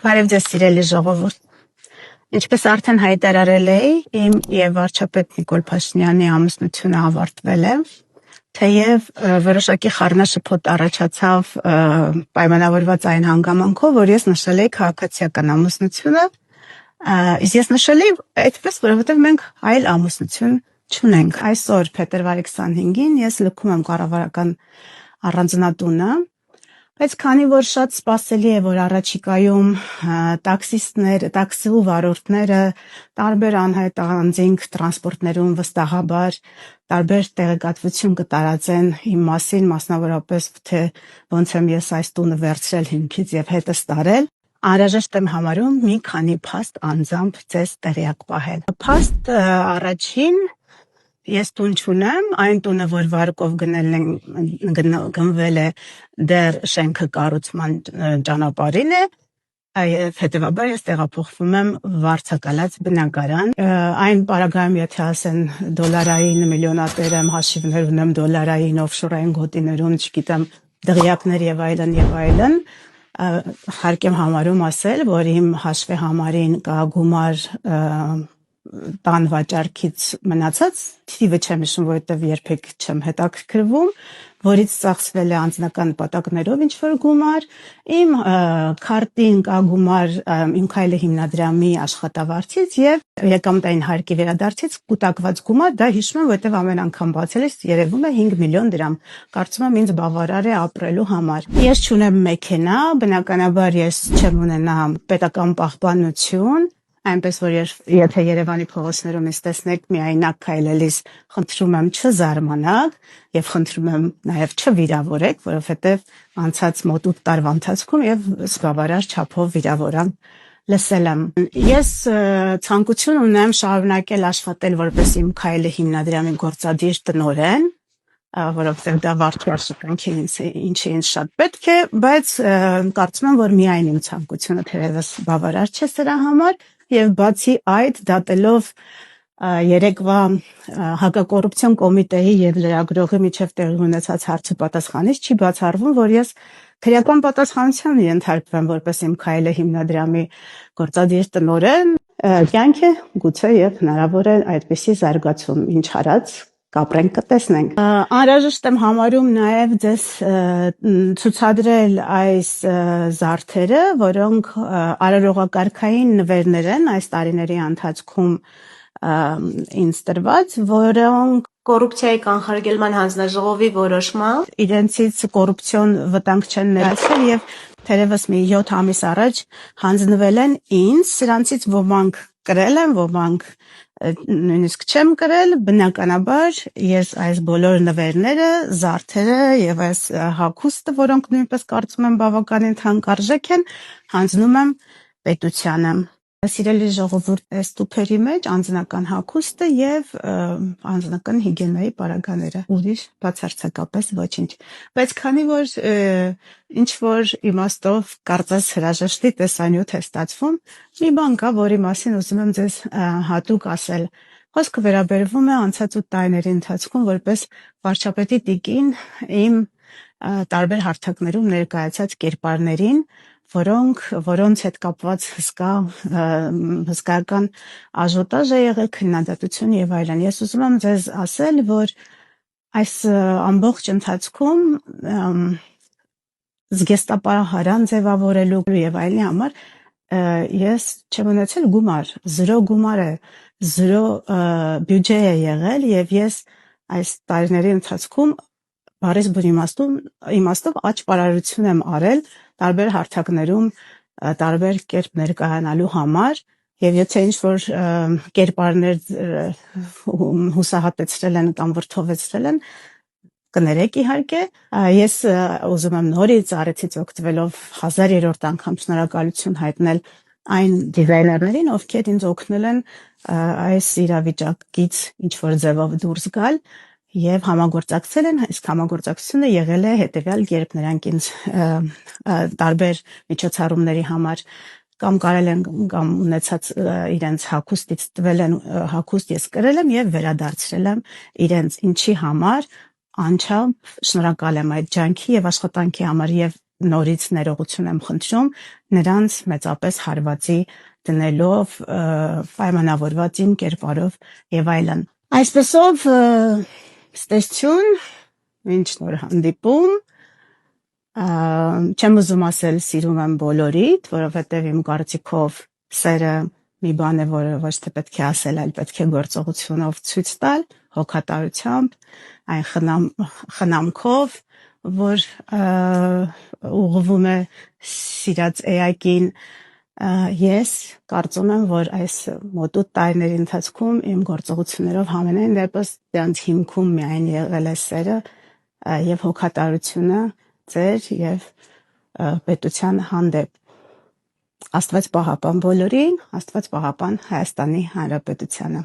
Բարև ձեզ սիրելի ժողովուրդ։ Ինչպես արդեն հայտարարել էի, իմ եւ վարչապետ Նիկոլ Փաշինյանի ամուսնությունը ավարտվել է, թեև որոշակի խառնաշփոթ առաջացավ պայմանավորված այն հանգամանքով, որ ես նշել էի քաղաքացիական ամուսնությունը, իսկ ես նշել էի այդպես, որովհետեւ մենք այլ ամուսնություն չունենք։ Այսօր փետրվարի 25-ին ես լքում եմ կառավարական առանձնատունը, բայց քանի որ շատ սպասելի է, որ առաջիկայում տաքսիստներ, տաքսու վարորդները տարբեր անհայտ անձինք տրանսպորտներում վստահաբար տարբեր տեղեկատվություն կտարածեն իմ մասին, մասնավորապես թե ոնց եմ ես այս տունը վերցրել հիմքից եւ հետս տարել, անհրաժեշտ եմ համարում մի քանի փաստ անձամբ ձեզ տեղյակ պահել։ Փաստ առաջին Ես տուն չունեմ, այն տունը, որ վարկով գնվել է դեռ շենքը կառուցման ճանապարհին է, հետևաբար ես տեղափոխվում եմ վարձակալած բնակարան։ Այն պարագայում, եթե ասեն դոլարային միլիոնատեր եմ, հաշիվներ ունեմ դոլարային, օֆշորային գոտիներում, չգիտեմ, դղյակներ եւ այլն, հարկ եմ համարում ասել, որ իմ հաշվի համարին կա գումար տան վաճառքից մնացած, թիվը չեմ հիշում, որովհետև երբեք չեմ հետաքրքրվում, որից ծախսվել է անձնական նպատակներով ինչ-որ գումար, իմ քարտին կա գումար իմ քայլը հիմնադրամի աշխատավարձից եւ եկամտային հարկի վերադարձից կուտակված գումար, դա հիշում եմ, որովհետև ամեն անգամ բացելիս երևում է 5 միլիոն դրամ, կարծում եմ ինձ բավարար է ապրելու համար։ Ես չունեմ մեքենա, բնականաբար ես չեմ ունենա պետական պահպանություն, այնպես որ եթե Երևանի փողոցներում ինձ տեսնեք միայնակ քայլելիս, խնդրում եմ չզարմանաք եւ խնդրում եմ նաեւ չվիրավորեք, որովհետեւ անցած մոտ 8 տարվա ընթացքում եւ զգավարար չափով վիրավորան լսել եմ։ Ես ցանկություն ունեմ շարունակել աշխատել որպես իմ քայլը հիմնադրամի գործադիր տնօրեն, որովհետեւ դա վարչի աշխատանքին ինչի ինձ շատ պետք է, բայց կարծում եմ, որ միայն իմ ցանկությունը թերևս բավարար չէ սրա համար եւ բացի այդ դատելով երեկվա հակակոռուպցիոն կոմիտեի եւ լրագրողի միջև տեղի ունեցած հարցը պատասխանից չի բացառվում, որ ես քրեական պատասխանության ենթարկվեմ որպես իմ քայլը հիմնադրամի գործադիր տնօրեն, կյանք է գուցե եւ հնարավոր է այդպիսի զարգացում, ինչ արած կապրենք կտեսնենք։ Անհրաժեշտ եմ համարում նաև ձեզ ցուցադրել այս զարդերը, որոնք արարողակարգային նվերներ են այս տարիների ընթացքում ինձ տրված, որոնք կոռուպցիայի կանխարգելման հանձնաժողովի որոշմամբ իրենցից կոռուպցիոն վտանգ չեն ներեցել եւ թերևս մի 7 ամիս առաջ հանձնվել են ինձ, սրանցից ոմանք կրել են, ոմանք նույնիսկ չեմ կրել, բնականաբար ես այս բոլոր նվերները, զարդերը եւ այս հագուստը, որոնք նույնպես կարծում եմ բավականին թանկարժեք են, հանձնում եմ պետությանը։ Սիրելի ժողովուրդ, այս տուփերի մեջ անձնական հագուստը եւ անձնական հիգիենայի պարագաները, ուրիշ բացարձակապես ոչինչ։ Բայց քանի որ ինչ որ իմաստով կարծես հրաժեշտի տեսանյութ է ստացվում, մի բան կա, որի մասին ուզում եմ ձեզ հատուկ ասել։ Խոսքը վերաբերվում է անցած 8 տարիների ընթացքում որպես վարչապետի տիկին իմ տարբեր հարթակներում ներկայացած կերպարներին, որոնց հետ կապված հսկայական աժոտաժ է եղել, քննադատություն եւ այլն։ Ես ուզում եմ ձեզ ասել, որ այս ամբողջ ընթացքում զգեստապահարան ձևավորելու եւ այլնի համար ես չեմ ունեցել գումար, 0 գումար է, 0 բյուջե է եղել եւ ես այս տարիների ընթացքում բարես բուն իմաստով աճպարարություն եմ արել տարբեր հարթակներում տարբեր կերպ ներկայանալու համար եւ եթե ինչ-որ կերպարներ հուսահատեցրել են կամ վրդովեցրել են, կներեք իհարկե, ես ուզում եմ նորից առիթից օգտվելով 1000-րդ անգամ շնորհակալություն հայտնել այն դիզայներներին, ովքեր ինձ օգնել են այս իրավիճակից ինչ-որ ձևով դուրս գալ եւ համագործակցել են, իսկ համագործակցությունը եղել է հետեւյալ կերպ, նրանք ինձ տարբեր միջոցառումների համար կամ կարել են կամ ունեցած իրենց հագուստից տվել են հագուստ ես կրել եմ եւ վերադարձրել եմ իրենց ինչի համար անչափ շնորհակալ եմ այդ ջանքի եւ աշխատանքի համար եւ նորից ներողություն եմ խնդրում նրանց մեծապես հարվածի դնելով, պայմանավորված իմ կերպարով եւ այլն։ Այսպեսով ստեսություն, ինչ նոր հանդիպում, չեմ ուզում ասել սիրում եմ բոլորիդ, որովհետեւ իմ կարծիքով սերը մի բան է, որը ոչ թե պետք է ասել, այլ պետք է գործողությունով ցույց տալ, հոգատարությամբ, այն խնամքով, որ ուղղվում է սիրած էակին, ես կարծում եմ, որ այս մոտուտ տարիների ընթացքում իմ գործողություններով համենայն դեպս դրանց հիմքում միայն եղել է սերը եւ հոգատարությունը ձեր եւ պետության հանդեպ։ Աստված պահապան բոլորին, Աստված պահապան Հայաստանի Հանրապետությանը։